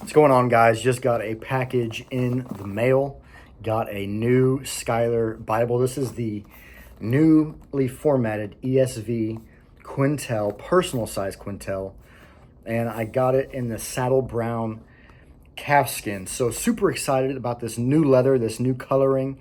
What's going on, guys? Just got a package in the mail. Got a new Schuyler Bible. This is the newly formatted ESV Quentel, personal size Quentel. And I got it in the saddle brown calfskin. So super excited about this new leather, this new coloring.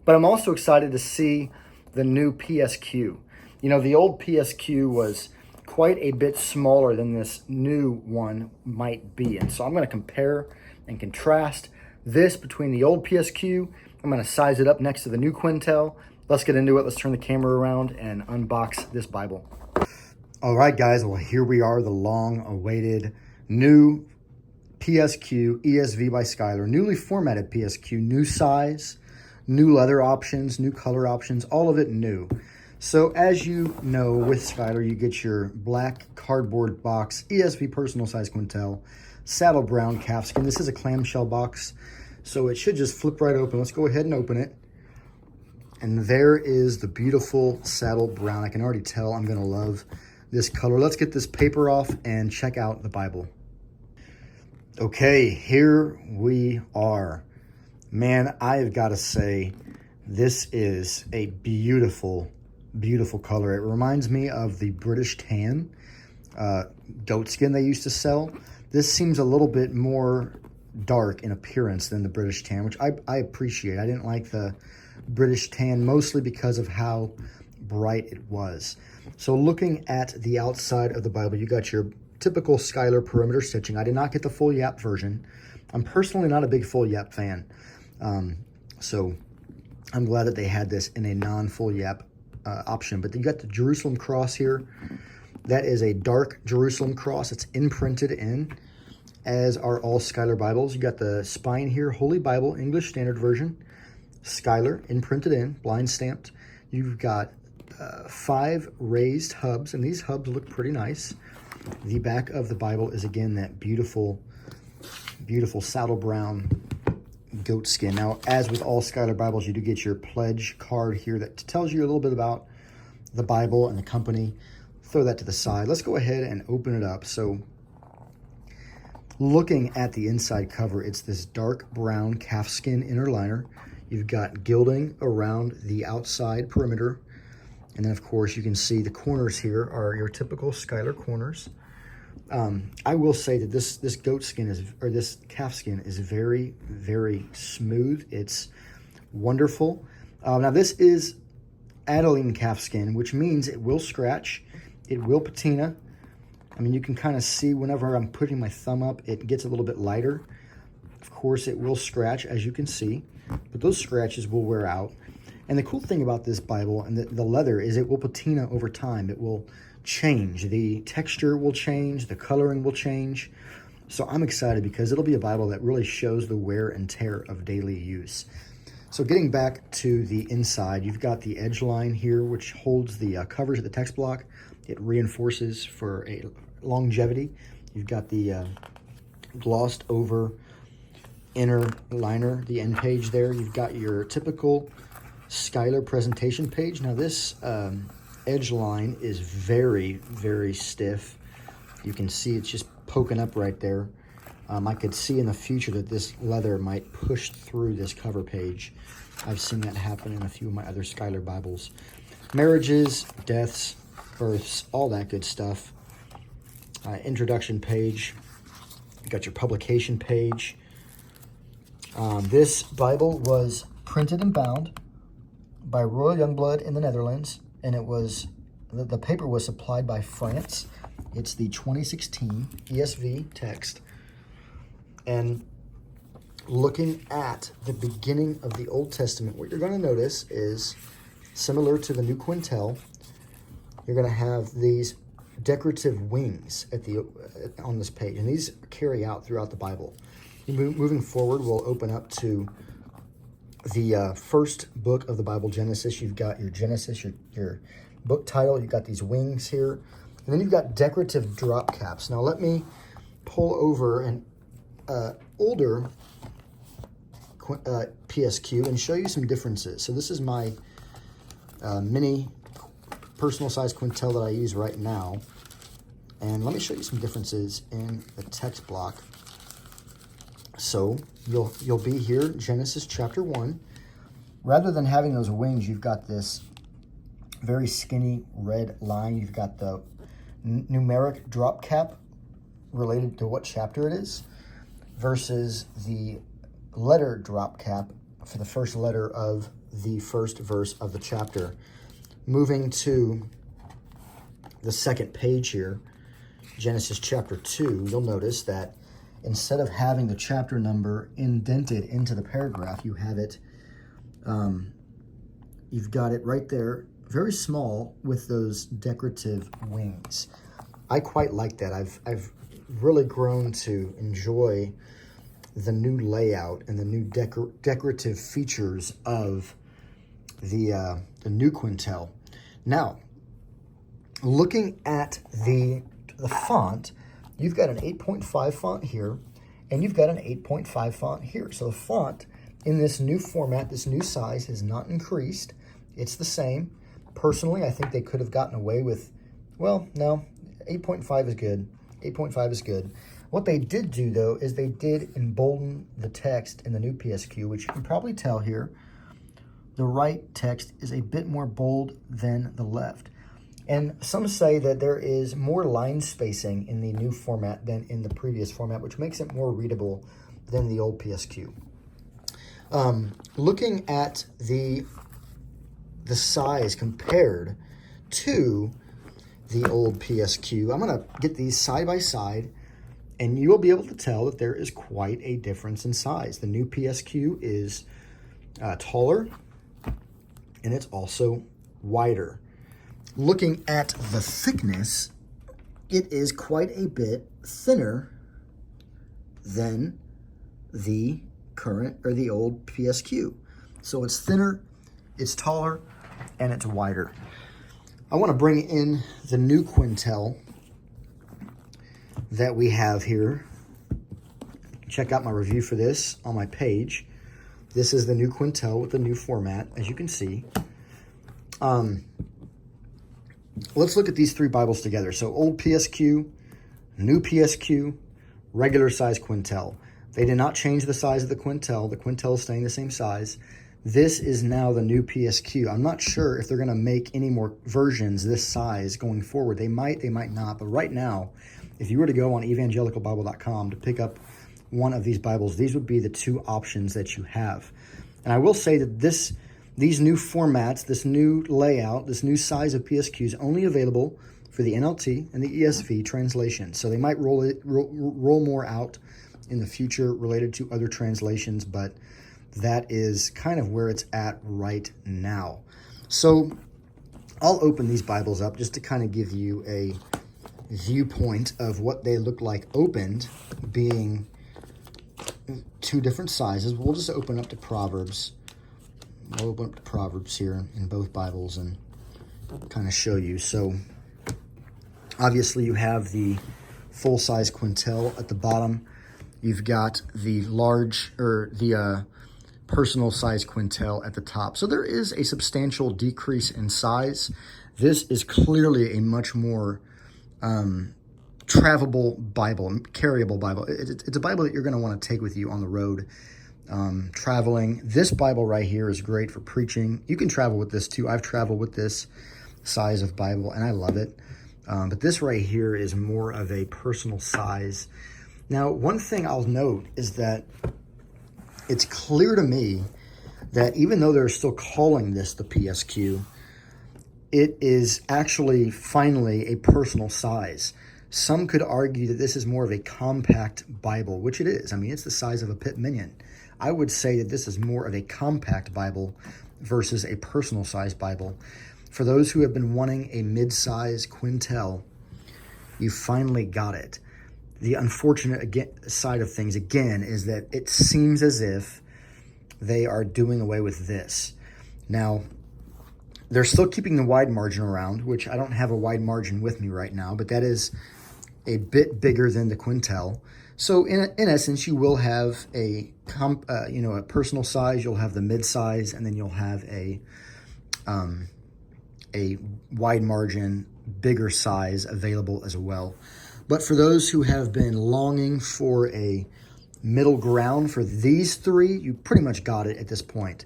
But I'm also excited to see the new PSQ. You know, the old PSQ was quite a bit smaller than this new one might be. And so I'm going to compare and contrast this between the old PSQ. I'm going to size it up next to the new Quentel. Let's get into it. Let's turn the camera around and unbox this Bible. All right, guys. Well, here we are, the long-awaited new PSQ ESV by Schuyler, newly formatted PSQ, new size, new leather options, new color options, all of it new. So as you know, with Schuyler, you get your black cardboard box, ESV personal size Quentel, saddle brown calfskin. This is a clamshell box, so it should just flip right open. Let's go ahead and open it. And there is the beautiful saddle brown. I can already tell I'm gonna love this color. Let's get this paper off and check out the Bible. Okay, here we are. Man, I have got to say, this is a beautiful color. It reminds me of the British tan goat skin they used to sell. This seems a little bit more dark in appearance than the British tan, which I appreciate. I didn't like the British tan mostly because of how bright it was. So looking at the outside of the Bible, you got your typical Schuyler perimeter stitching. I did not get the full yap version. I'm personally not a big full yap fan. So I'm glad that they had this in a non-full yap option. But you got the Jerusalem cross here. That is a dark Jerusalem cross. It's imprinted in, as are all Schuyler Bibles. You got the spine here, Holy Bible, English Standard Version, Schuyler, imprinted in, blind stamped. You've got 5 raised hubs, and these hubs look pretty nice. The back of the Bible is, again, that beautiful saddle brown goat skin. Now, as with all Schuyler Bibles, you do get your pledge card here that tells you a little bit about the Bible and the company. Throw that to the side. Let's go ahead and open it up. So, looking at the inside cover, it's this dark brown calfskin inner liner. You've got gilding around the outside perimeter. And then, of course, you can see the corners here are your typical Schuyler corners. I will say that this goat skin this calf skin is very, very smooth. It's wonderful. Now, this is aniline calf skin, which means it will scratch. It will patina. I mean, you can kind of see whenever I'm putting my thumb up, it gets a little bit lighter. Of course, it will scratch, as you can see, but those scratches will wear out. And the cool thing about this Bible and the leather is it will patina over time. It will change. The texture will change. The coloring will change. So I'm excited because it'll be a Bible that really shows the wear and tear of daily use. So getting back to the inside, you've got the edge line here, which holds the covers of the text block. It reinforces for a longevity. You've got the glossed over inner liner, the end page there. You've got your typical Schuyler presentation page. Now this edge line is very, very stiff. You can see it's just poking up right there. I could see in the future that this leather might push through this cover page. I've seen that happen in a few of my other Schuyler Bibles. Marriages, deaths, births, all that good stuff. Introduction page. You got your publication page. This Bible was printed and bound by Royal Youngblood in the Netherlands, and it was the paper was supplied by France. It's the 2016 ESV text. And looking at the beginning of the Old Testament, what you're going to notice is similar to the new Quentel. You're going to have these decorative wings on this page, and these carry out throughout the Bible. Moving forward, we'll open up to the first book of the Bible, Genesis. You've got your Genesis, your book title. You've got these wings here. And then you've got decorative drop caps. Now let me pull over an older PSQ and show you some differences. So this is my mini personal size Quentel that I use right now. And let me show you some differences in the text block So you'll be here, Genesis chapter 1. Rather than having those wings, you've got this very skinny red line. You've got the numeric drop cap related to what chapter it is versus the letter drop cap for the first letter of the first verse of the chapter. Moving to the second page here, Genesis chapter 2, you'll notice that instead of having the chapter number indented into the paragraph, you have it, you've got it right there, very small with those decorative wings. I quite like that. I've really grown to enjoy the new layout and the new decorative features of the new Quentel. Now, looking at the font, you've got an 8.5 font here, and you've got an 8.5 font here. So the font in this new format, this new size, has not increased. It's the same. Personally, I think they could have gotten away with, well, no, 8.5 is good. 8.5 is good. What they did do, though, is they did embolden the text in the new PSQ, which you can probably tell here. The right text is a bit more bold than the left. And some say that there is more line spacing in the new format than in the previous format, which makes it more readable than the old PSQ. Looking at the size compared to the old PSQ, I'm going to get these side by side, and you will be able to tell that there is quite a difference in size. The new PSQ is taller, and it's also wider. Looking at the thickness, it is quite a bit thinner than the current or the old PSQ. So it's thinner, it's taller, and it's wider. I want to bring in the new Quentel that we have here. Check out my review for this on my page. This is the new Quentel with the new format, as you can see. Let's look at these three Bibles together. So old PSQ, new PSQ, regular size Quentel. They did not change the size of the Quentel. The Quentel is staying the same size. This is now the new PSQ. I'm not sure if they're going to make any more versions this size going forward. They might not. But right now, if you were to go on evangelicalbible.com to pick up one of these Bibles, these would be the two options that you have. And I will say that these new formats, this new layout, this new size of PSQ is only available for the NLT and the ESV translation. So they might roll more out in the future related to other translations, but that is kind of where it's at right now. So I'll open these Bibles up just to kind of give you a viewpoint of what they look like opened, being two different sizes. We'll just open up to Proverbs. I'll open up to Proverbs here in both Bibles and kind of show you. So obviously you have the full-size Quentel at the bottom. You've got the large, or the personal size Quentel at the top. So there is a substantial decrease in size. This is clearly a much more travelable Bible, carryable Bible. It's a Bible that you're going to want to take with you on the road, traveling. This Bible right here is great for preaching. You can travel with this too. I've traveled with this size of Bible, and I love it. But this right here is more of a personal size. Now, one thing I'll note is that it's clear to me that even though they're still calling this the PSQ, it is actually finally a personal size. Some could argue that this is more of a compact Bible, which it is. I mean, it's the size of a pit minion. I would say that this is more of a compact Bible versus a personal size Bible. For those who have been wanting a mid-size Quentel, you finally got it. The unfortunate side of things, again, is that it seems as if they are doing away with this. Now, they're still keeping the wide margin around, which I don't have a wide margin with me right now, but that is a bit bigger than the Quentel. So in essence, you will have a personal size, you'll have the mid-size, and then you'll have a wide margin, bigger size available as well. But for those who have been longing for a middle ground for these three, you pretty much got it at this point.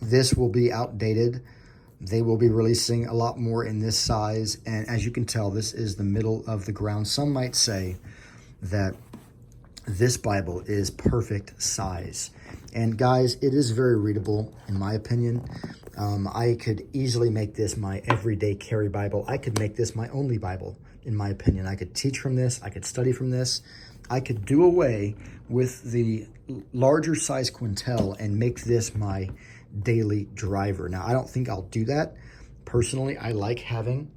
This will be outdated. They will be releasing a lot more in this size. And as you can tell, this is the middle of the ground. Some might say that this Bible is perfect size. And guys, it is very readable, in my opinion. I could easily make this my everyday carry Bible. I could make this my only Bible, in my opinion. I could teach from this. I could study from this. I could do away with the larger size Quentel and make this my daily driver. Now, I don't think I'll do that. Personally, I like having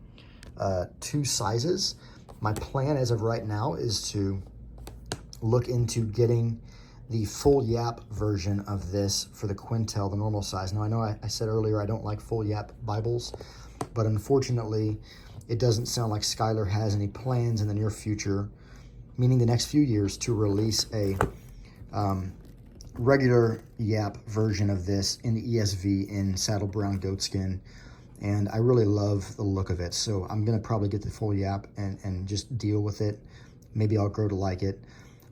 two sizes. My plan as of right now is to look into getting the full yap version of this for the Quentel, the normal size. Now, I know I said earlier I don't like full yap Bibles, but unfortunately, it doesn't sound like Schuyler has any plans in the near future, meaning the next few years, to release a regular yap version of this in the ESV in saddle brown goatskin. And I really love the look of it. So I'm going to probably get the full yap and just deal with it. Maybe I'll grow to like it.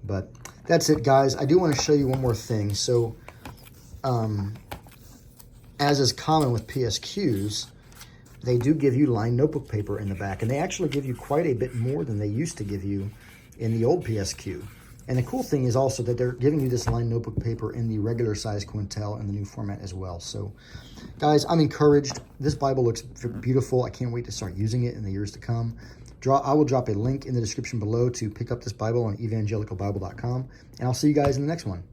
But that's it, guys. I do want to show you one more thing. So as is common with PSQs, they do give you lined notebook paper in the back. And they actually give you quite a bit more than they used to give you in the old PSQ. And the cool thing is also that they're giving you this lined notebook paper in the regular size Quentel in the new format as well. So, guys, I'm encouraged. This Bible looks beautiful. I can't wait to start using it in the years to come. I will drop a link in the description below to pick up this Bible on evangelicalbible.com. And I'll see you guys in the next one.